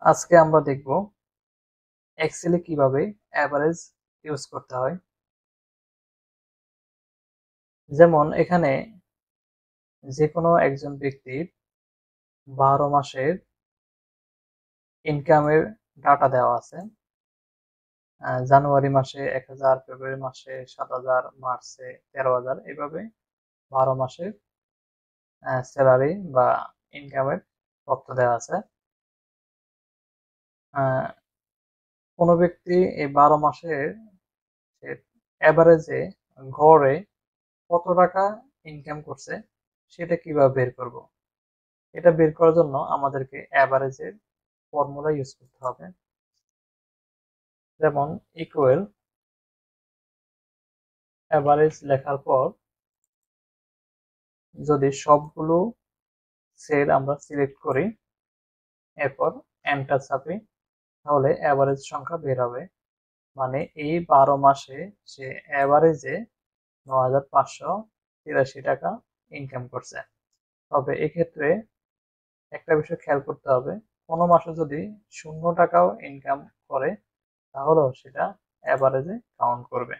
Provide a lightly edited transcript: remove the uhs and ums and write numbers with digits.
আজকে আমরা দেখব এক্সেলে কিভাবে অ্যাভারেজ ইউজ করতে হয়। যেমন এখানে যে কোনো একজন ব্যক্তির 12 মাসের ইনকামের ডাটা দেওয়া আছে। জানুয়ারি মাসে 1000, ফেব্রুয়ারি মাসে 7000, মার্চে 13000, এভাবে 12 মাসের স্যালারি বা ইনকামের তথ্য দেওয়া আছে। কোনো ব্যক্তি এই 12 মাসের অ্যাভারেজে গড়ে কত টাকা ইনকাম করছে সেটা কিভাবে বের করব। এটা বের করার জন্য আমাদেরকে অ্যাভারেজের ফর্মুলা ইউজ করতে হবে। যেমন ইকুয়াল অ্যাভারেজ লেখার পর যদি সবগুলো সেল আমরা সিলেক্ট করি, এরপর এন্টার চাপি, তাহলে অ্যাভারেজ সংখ্যা বের হবে। মানে এই 12 মাসে সে অ্যাভারেজে 9583 টাকা ইনকাম করছে। তবে এক্ষেত্রে একটা বিষয় খেয়াল করতে হবে, কোনো মাসে যদি 0 টাকাও ইনকাম করে তাহলেও সেটা অ্যাভারেজে কাউন্ট করবে।